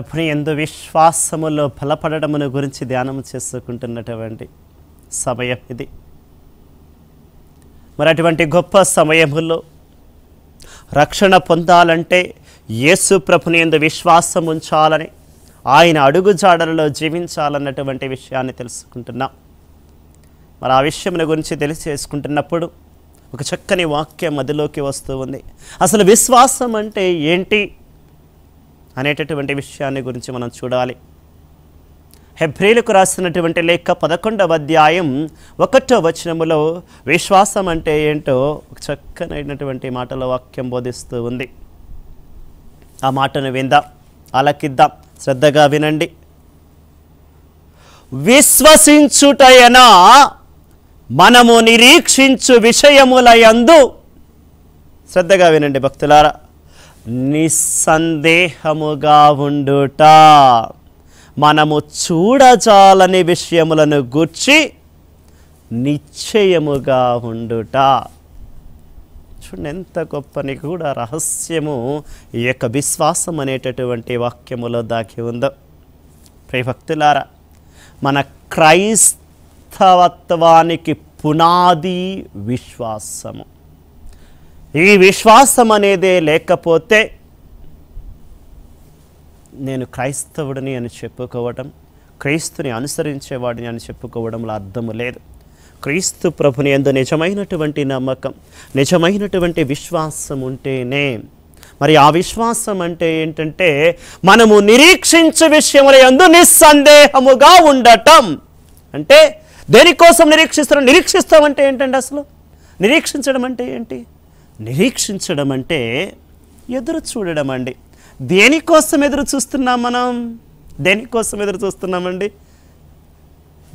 ప్రభుని యందు విశ్వాసములో బలపడడమును గురించి ధ్యానం చేసుకుంటున్నటువంటి సమయం ఇది. మరి అటువంటి గొప్ప సమయములో రక్షణ పొందాలంటే యేసు ప్రభుని యందు విశ్వాసం ఉంచాలని, ఆయన అడుగుజాడలలో జీవించాలన్నటువంటి విషయాన్ని తెలుసుకుంటున్నాం. మరి ఆ విషయముల గురించి తెలియచేసుకుంటున్నప్పుడు ఒక చక్కని వాక్యం మదిలోకి వస్తూ ఉంది. అసలు విశ్వాసం అంటే ఏంటి అనేటటువంటి విషయాన్ని గురించి మనం చూడాలి. హెబ్రీలకు రాసినటువంటి లేఖ 11వ అధ్యాయం 1వ వచనములో విశ్వాసం అంటే ఏంటో ఒక చక్కనైనటువంటి మాటలో వాక్యం బోధిస్తూ ఉంది. ఆ మాటను విందాం, ఆలకిద్దాం, శ్రద్ధగా వినండి. విశ్వసించుటయనా మనము నిరీక్షించు విషయములయందు, శ్రద్ధగా వినండి భక్తులారా, నిస్సందేహముగా ఉండుట, మనము చూడజాలని విషయములను గూర్చి నిశ్చయముగా ఉండుట. చూడండి ఎంత గొప్ప నిగూఢ రహస్యము ఈ యొక్క విశ్వాసం అనేటటువంటి వాక్యములో దాగి ఉందో. ప్రియ భక్తులారా, మన క్రైస్తవత్వానికి పునాది విశ్వాసము. ఈ విశ్వాసం అనేదే లేకపోతే నేను క్రైస్తవుడిని అని చెప్పుకోవడం, క్రీస్తుని అనుసరించేవాడిని అని చెప్పుకోవడంలో అర్థము లేదు. క్రీస్తు ప్రభుని యందు నిజమైనటువంటి నమ్మకం, నిజమైనటువంటి విశ్వాసం ఉంటేనే, మరి ఆ విశ్వాసం అంటే ఏంటంటే మనము నిరీక్షించే విషయముల యందు నిస్సందేహముగా ఉండటం. అంటే దేనికోసం నిరీక్షిస్తున్నాం? నిరీక్షిస్తామంటే ఏంటండి? అసలు నిరీక్షించడం అంటే ఏంటి? నిరీక్షించడం అంటే ఎదురు చూడడం అండి. దేనికోసం ఎదురు చూస్తున్నాం మనం? దేనికోసం ఎదురు చూస్తున్నామండి?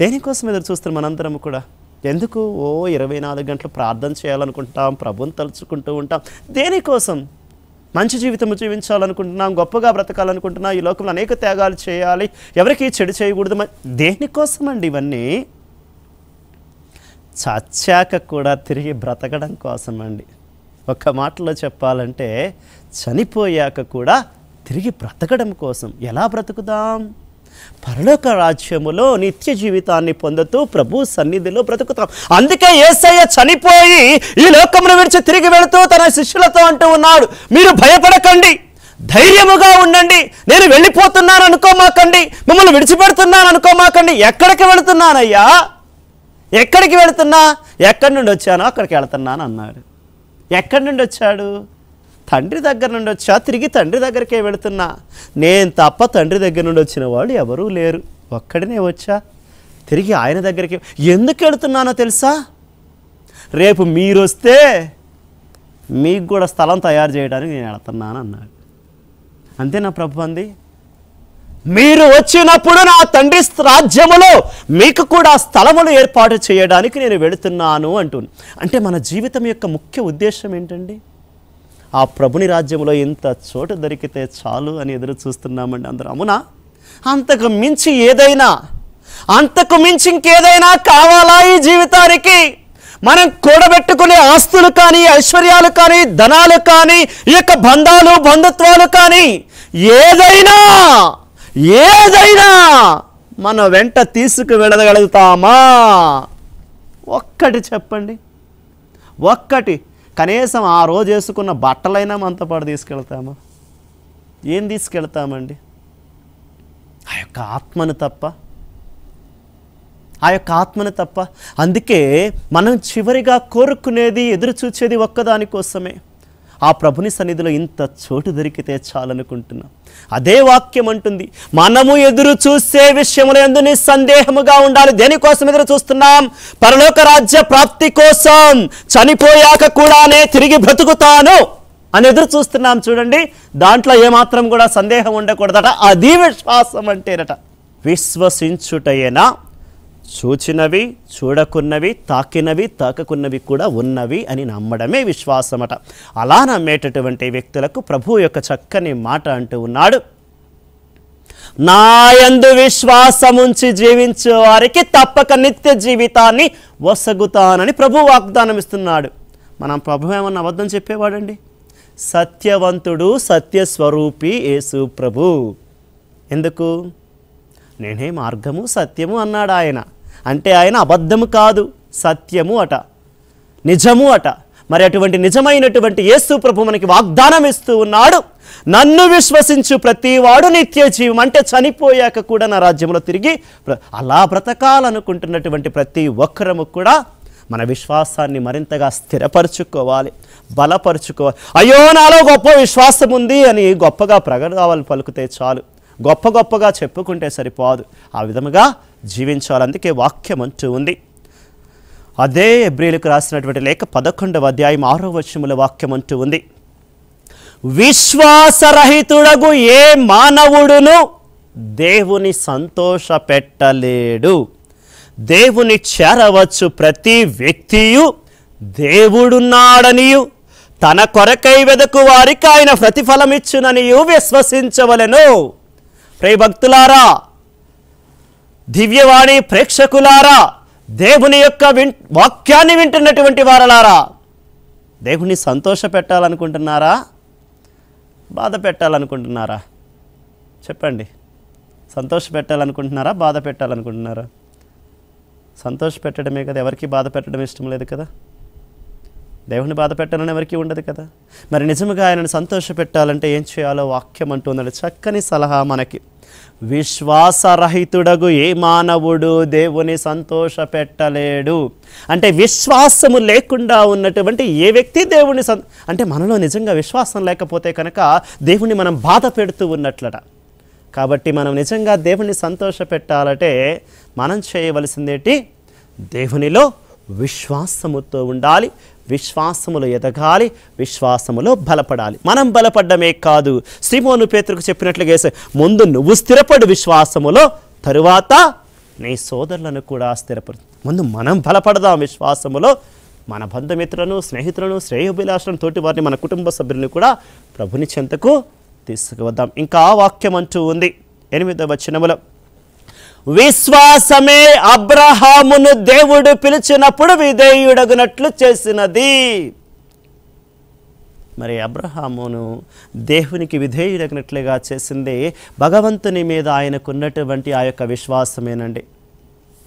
దేనికోసం ఎదురు చూస్తున్నాం మనందరం కూడా? ఎందుకు 24 గంటలు ప్రార్థన చేయాలనుకుంటాం, ప్రభుని తలుచుకుంటూ ఉంటాం. దేనికోసం? మంచి జీవితం జీవించాలనుకుంటున్నాం, గొప్పగా బ్రతకాలనుకుంటున్నాం, ఈ లోకంలో అనేక త్యాగాలు చేయాలి, ఎవరికి చెడు చేయకూడదు. దేనికోసం అండి ఇవన్నీ? చచ్చాక కూడా తిరిగి బ్రతకడం కోసం అండి. ఒక్క మాటలో చెప్పాలంటే చనిపోయాక కూడా తిరిగి బ్రతకడం కోసం. ఎలా బ్రతుకుదాం? పరలోక రాజ్యములో నిత్య జీవితాన్ని పొందుతూ ప్రభు సన్నిధిలో బ్రతుకుతాం. అందుకే యేసయ్య చనిపోయి ఈ లోకమును విడిచి తిరిగి వెళుతూ తన శిష్యులతో అంటూ ఉన్నాడు, మీరు భయపడకండి, ధైర్యముగా ఉండండి, నేను వెళ్ళిపోతున్నాను అనుకోమాకండి, మిమ్మల్ని విడిచిపెడుతున్నాను అనుకోమాకండి. ఎక్కడికి వెళుతున్నానయ్యా? ఎక్కడికి వెళుతున్నా? ఎక్కడి నుండి వచ్చానో అక్కడికి వెళుతున్నాను అన్నాడు. ఎక్కడి నుండి వచ్చాడు? తండ్రి దగ్గర నుండి వచ్చా, తిరిగి తండ్రి దగ్గరికే వెళుతున్నా. నేను తప్ప తండ్రి దగ్గర నుండి వచ్చిన వాళ్ళు ఎవరూ లేరు, ఒక్కడినే వచ్చా, తిరిగి ఆయన దగ్గరికి. ఎందుకు వెళుతున్నానో తెలుసా? రేపు మీరు వస్తే మీకు కూడా స్థలం తయారు చేయడానికి నేను వెళుతున్నాను అన్నాడు. అంతేనా ప్రభు అంది? మీరు వచ్చినప్పుడు నా తండ్రి రాజ్యములో మీకు కూడా స్థలములు ఏర్పాటు చేయడానికి నేను వెళుతున్నాను అంటున్నాను. అంటే మన జీవితం యొక్క ముఖ్య ఉద్దేశం ఏంటండి? ఆ ప్రభుని రాజ్యంలో ఇంత చోటు దొరికితే చాలు అని ఎదురు చూస్తున్నామండి అందరూ. అవునా? అంతకు మించి ఏదైనా, అంతకు మించి ఇంకేదైనా కావాలా ఈ జీవితానికి? మనం కూడబెట్టుకునే ఆస్తులు కానీ, ఐశ్వర్యాలు కానీ, ధనాలు కానీ, ఈ యొక్క బంధాలు, బంధుత్వాలు కానీ, ఏదైనా మన వెంట తీసుకు వెళ్ళగలుగుతామా? ఒక్కటి చెప్పండి, ఒక్కటి. కనీసం ఆ రోజు వేసుకున్న బట్టలైనా మనతో పాటు తీసుకెళ్తామా? ఏం తీసుకెళ్తామండి? ఆ యొక్క ఆత్మను తప్ప, ఆ యొక్క ఆత్మను తప్ప. అందుకే మనం చివరిగా కోరుకునేది, ఎదురు చూచేది ఒక్కదానికోసమే. ఆ ప్రభుని సన్నిధిలో ఇంత చోటు దొరికితే చాలనుకుంటున్నాం. అదే వాక్యం అంటుంది, మనము ఎదురు చూసే విషయముల యందు నిస్సందేహముగా ఉండాలి. దేనికోసం ఎదురు చూస్తున్నాం? పరలోక రాజ్య ప్రాప్తి కోసం. చనిపోయాక కూడానే తిరిగి బ్రతుకుతాను అని ఎదురు చూస్తున్నాం. చూడండి, దాంట్లో ఏమాత్రం కూడా సందేహం ఉండకూడదట. అది విశ్వాసం అంటేనట. విశ్వసించుటయేనా చూచినవి, చూడకున్నవి, తాకినవి, తాకకున్నవి కూడా ఉన్నవి అని నమ్మడమే విశ్వాసమట. అలా నమ్మేటటువంటి వ్యక్తులకు ప్రభు యొక్క చక్కని మాట అంటూ ఉన్నాడు, నా యందు విశ్వాసముంచి జీవించే వారికి తప్పక నిత్య జీవితాన్ని వసగుతానని ప్రభు వాగ్దానం ఇస్తున్నాడు. మనం ప్రభు ఏమన్నా అబద్ధం చెప్పేవాడండి? సత్యవంతుడు, సత్యస్వరూపి యేసు ప్రభు. ఎందుకు? నేనే మార్గము సత్యము అన్నాడు ఆయన. అంటే ఆయన అబద్ధము కాదు, సత్యము అట, నిజము అట. మరి అటువంటి నిజమైనటువంటి యేసు ప్రభు మనకి వాగ్దానం ఇస్తూ ఉన్నాడు, నన్ను విశ్వసించు ప్రతివాడు నిత్య జీవం, అంటే చనిపోయాక కూడా నా రాజ్యంలో తిరిగి అలా బ్రతకాలనుకుంటున్నటువంటి ప్రతి ఒక్కరము కూడా మన విశ్వాసాన్ని మరింతగా స్థిరపరచుకోవాలి, బలపరుచుకోవాలి. అయ్యో నాలో గొప్ప విశ్వాసం ఉంది అని గొప్పగా ప్రగడాలు పలుకుతే చాలు, గొప్పగా చెప్పుకుంటే సరిపోదు. ఆ విధముగా జీవించాలి. అందుకే వాక్యం అంటూ ఉంది. అదే హెబ్రీయులకు రాసినటువంటి లేఖ 11వ అధ్యాయం 6వ వచనముల వాక్యం అంటూ ఉంది, విశ్వాసరహితుడగు ఏ మానవుడును దేవుని సంతోష పెట్టలేడు. దేవుని చేరవచ్చు ప్రతి వ్యక్తియు దేవుడున్నాడనియు తన కొరకై వెదకు వారికి ఆయన ప్రతిఫలమిచ్చుననియు విశ్వసించవలెను. ప్రియ భక్తులారా, దివ్యవాణి ప్రేక్షకులారా, దేవుని యొక్క వాక్యాన్ని వింటున్నటువంటి వారలారా, దేవుని సంతోష పెట్టాలనుకుంటున్నారా, బాధ పెట్టాలనుకుంటున్నారా? చెప్పండి. సంతోష పెట్టాలనుకుంటున్నారా, బాధ పెట్టాలనుకుంటున్నారా? సంతోష పెట్టడమే కదా, ఎవరికి బాధ పెట్టడం ఇష్టం లేదు కదా. దేవుని బాధ పెట్టాలని ఎవరికి ఉండదు కదా. మరి నిజంగా ఆయనను సంతోష పెట్టాలంటే ఏం చేయాలో వాక్యం అంటుందండి. చక్కని సలహా మనకి. విశ్వాసరహితుడగు ఏ మానవుడు దేవుని సంతోష పెట్టలేడు. అంటే విశ్వాసము లేకుండా ఉన్నటువంటి ఏ వ్యక్తి దేవుని అంటే మనలో నిజంగా విశ్వాసం లేకపోతే కనుక దేవుని మనం బాధ పెడుతూ ఉన్నట్లట. కాబట్టి మనం నిజంగా దేవుని సంతోష పెట్టాలంటే మనం చేయవలసిందేంటి? దేవునిలో విశ్వాసముతో ఉండాలి, విశ్వాసములో ఎదగాలి, విశ్వాసములో బలపడాలి. మనం బలపడ్డమే కాదు, సీమోను పేతురుకు చెప్పినట్లుగా ముందు నువ్వు స్థిరపడు విశ్వాసములో, తరువాత నీ సోదరులను కూడా స్థిరపడు. ముందు మనం బలపడదాం విశ్వాసములో. మన బంధుమిత్రులను, స్నేహితులను, శ్రేయోభిలాషులను, తోటి వారిని, మన కుటుంబ సభ్యులను కూడా ప్రభుని చెంతకు తీసుకువద్దాం. ఇంకా వాక్యం అంటూ ఉంది 8వ వచనములో, విశ్వాసమే అబ్రహామును దేవుడు పిలిచినప్పుడు విధేయుడగునట్లు చేసినది. మరి అబ్రహామును దేవునికి విధేయుడగినట్లుగా చేసింది భగవంతుని మీద ఆయనకున్నటువంటి ఆ యొక్క విశ్వాసమేనండి.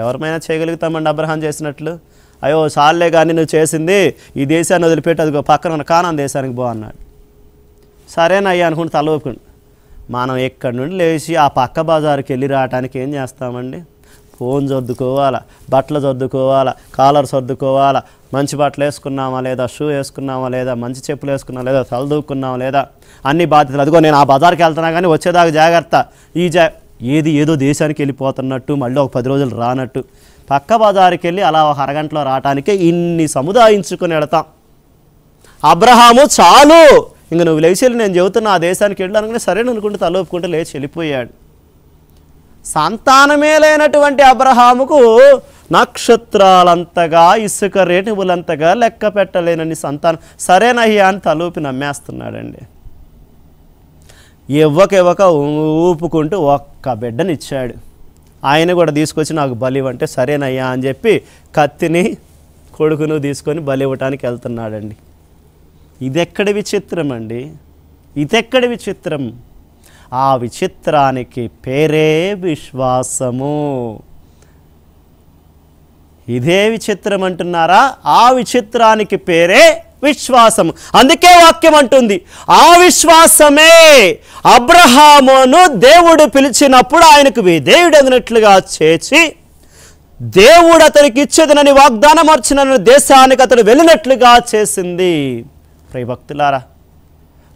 ఎవరిమైనా చేయగలుగుతామండి అబ్రహాం చేసినట్లు? అయ్యో చాలే కానీ నువ్వు చేసింది, ఈ దేశాన్ని వదిలిపెట్టి అదిగో పక్కన ఉన్న కానాన్ దేశానికి పో అన్నాడు. సరేనయ్యా అనుకుంటే తల ఊపుకుంటు. మనం ఎక్కడి నుండి లేచి ఆ పక్క బజారుకి వెళ్ళి రావడానికి ఏం చేస్తామండి? ఫోన్ సర్దుకోవాలా, బట్టలు సర్దుకోవాలా, కాలర్ సర్దుకోవాలా, మంచి బట్టలు వేసుకున్నామా లేదా, షూ వేసుకున్నామా లేదా, మంచి చెప్పులు వేసుకున్నామా లేదా, తలదూకున్నామా లేదా, అన్ని బాధ్యతలు. అదిగో నేను ఆ బజార్కి వెళ్తున్నా కానీ వచ్చేదాకా జాగ్రత్త. ఏదో దేశానికి వెళ్ళిపోతున్నట్టు, మళ్ళీ ఒక 10 రోజులు రానట్టు, పక్క బజారుకి వెళ్ళి అలా ఒక అరగంటలో రావటానికే ఇన్ని సముదాయించుకుని వెళతాం. అబ్రహాము చాలు, ఇంక నువ్వు లేచి నేను చెబుతున్నా ఆ దేశానికి వెళ్ళానుకుని సరేను అనుకుంటే తలొప్పుకుంటే లేచి వెళ్ళిపోయాడు. సంతానమే లేనటువంటి అబ్రహాముకు నక్షత్రాలంతగా, ఇసుక రేణువులంతగా లెక్క పెట్టలేనని సంతానం. సరేనయ్యా అని తలూపి నమ్మేస్తున్నాడండి. ఇవ్వక ఊపుకుంటూ ఒక్క బిడ్డనిచ్చాడు. ఆయన కూడా తీసుకొచ్చి నాకు బలి ఇవ్వంటే సరేనయ్యా అని చెప్పి కత్తిని కొడుకును తీసుకొని బలి ఇవ్వటానికి వెళ్తున్నాడండి. ఇదెక్కడి విచిత్రం అండి, ఇదెక్కడి విచిత్రం? ఆ విచిత్రానికి పేరే విశ్వాసము. ఇదే విచిత్రం అంటున్నారా? ఆ విచిత్రానికి పేరే విశ్వాసము. అందుకే వాక్యం అంటుంది, ఆ విశ్వాసమే అబ్రహామును దేవుడు పిలిచినప్పుడు ఆయనకు విధేయుడగినట్లుగా చేసి దేవుడు అతనికి ఇచ్చేదనని వాగ్దానం మార్చిన దేశానికి అతడు వెళ్ళినట్లుగా చేసింది. ప్రియ భక్తులారా,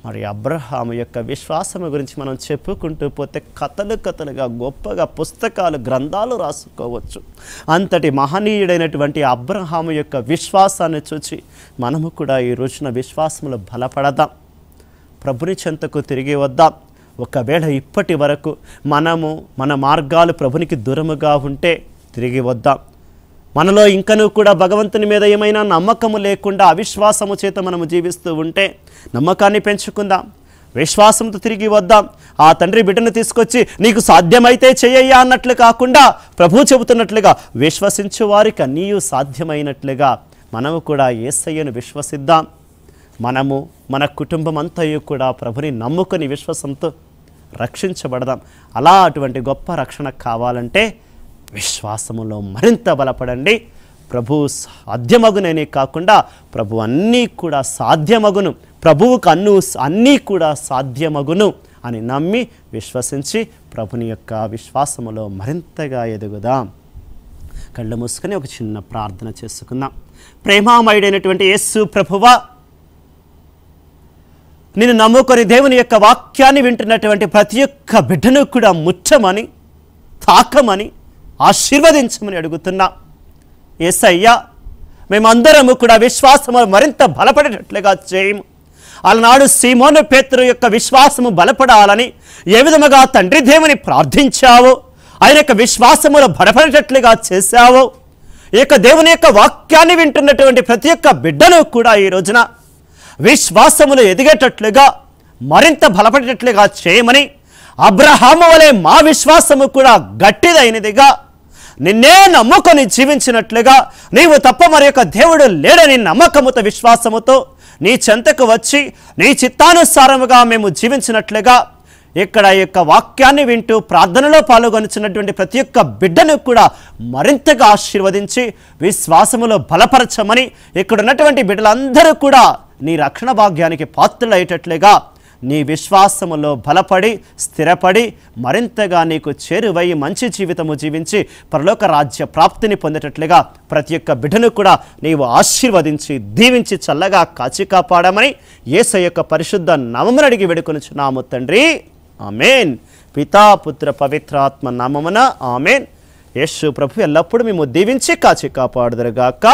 మరి అబ్రహాము యొక్క విశ్వాసము గురించి మనం చెప్పుకుంటూ పోతే కథలుగా గొప్పగా పుస్తకాలు, గ్రంథాలు రాసుకోవచ్చు. అంతటి మహనీయుడైనటువంటి అబ్రహాము యొక్క విశ్వాసాన్ని చూచి మనము కూడా ఈ రోజున విశ్వాసములో బలపడదాం, ప్రభుని చెంతకు తిరిగి వద్దాం. ఒకవేళ ఇప్పటి వరకు మనము మన మార్గాలు ప్రభునికి దూరముగా ఉంటే తిరిగి వద్దాం. మనలో ఇంకనూ కూడా భగవంతుని మీద ఏమైనా నమ్మకము లేకుండా అవిశ్వాసము చేత మనము జీవిస్తూ ఉంటే నమ్మకాన్ని పెంచుకుందాం, విశ్వాసంతో తిరిగి వద్దాం. ఆ తండ్రి బిడ్డను తీసుకొచ్చి నీకు సాధ్యమైతే చెయ్యయ్యా అన్నట్లు కాకుండా ప్రభువు చెబుతున్నట్లుగా విశ్వసించు వారికి అన్నీ సాధ్యమైనట్లుగా మనము కూడా యేసయ్యను విశ్వసిద్దాం. మనము మన కుటుంబం అంతయు కూడా ప్రభుని నమ్ముకొని విశ్వాసంతో రక్షించబడదాం. అలా అటువంటి గొప్ప రక్షణ కావాలంటే విశ్వాసములో మరింత బలపడండి. ప్రభు సాధ్యమగుననే కాకుండా ప్రభు అన్నీ కూడా సాధ్యమగును, ప్రభువుకు అన్నీ కూడా సాధ్యమగును అని నమ్మి విశ్వసించి ప్రభుని యొక్క విశ్వాసములో మరింతగా ఎదుగుదాం. కళ్ళు మూసుకొని ఒక చిన్న ప్రార్థన చేసుకుందాం. ప్రేమామయుడైనటువంటి యేసు ప్రభువా, నిన్ను నమ్ముకొని దేవుని యొక్క వాక్యాన్ని వింటున్నటువంటి ప్రతి ఒక్క బిడ్డను కూడా ముట్టమని, తాకమని, ఆశీర్వదించమని అడుగుతున్నా. యేసయ్యా, మేమందరము కూడా విశ్వాసము మరింత బలపడేటట్లుగా చేయము. అలనాడు సీమోను పేతురు యొక్క విశ్వాసము బలపడాలని ఏ విధముగా తండ్రి దేవుని ప్రార్థించావో, ఆయన యొక్క విశ్వాసములో బలపడేటట్లుగా చేశావో, ఈ యొక్క దేవుని యొక్క వాక్యాన్ని వింటున్నటువంటి ప్రతి ఒక్క బిడ్డను కూడా ఈ రోజున విశ్వాసములో ఎదిగేటట్లుగా మరింత బలపడేటట్లుగా చేయమని, అబ్రహాము వలె మా విశ్వాసము కూడా గట్టిదైనదిగా, నిన్నే నమ్ముకొని జీవించినట్లుగా, నీవు తప్ప మరి యొక్క దేవుడు లేడని నమ్మకముతో విశ్వాసముతో నీ చెంతకు వచ్చి నీ చిత్తానుసారముగా మేము జీవించినట్లుగా, ఇక్కడ ఈ యొక్క వాక్యాన్ని వింటూ ప్రార్థనలో పాల్గొనుచున్నటువంటి ప్రతి ఒక్క బిడ్డను కూడా మరింతగా ఆశీర్వదించి విశ్వాసములో బలపరచమని, ఇక్కడ ఉన్నటువంటి బిడ్డలందరూ కూడా నీ రక్షణ భాగ్యానికి పాత్రులయ్యేటట్లుగా నీ విశ్వాసములో బలపడి స్థిరపడి మరింతగా నీకు చేరువై మంచి జీవితము జీవించి పరలోక రాజ్య ప్రాప్తిని పొందేటట్లుగా ప్రతి ఒక్క బిడ్డను కూడా నీవు ఆశీర్వదించి దీవించి చల్లగా కాచి కాపాడమని యేసయ్య యొక్క పరిశుద్ధ నామమున అడిగి వేడుకొనుచున్నాము తండ్రి. ఆమెన్. పితా పుత్ర పవిత్రాత్మ నామమున ఆమెన్. యేసు ప్రభు ఎల్లప్పుడూ మేము దీవించి కాచి కాపాడుదురుగాక.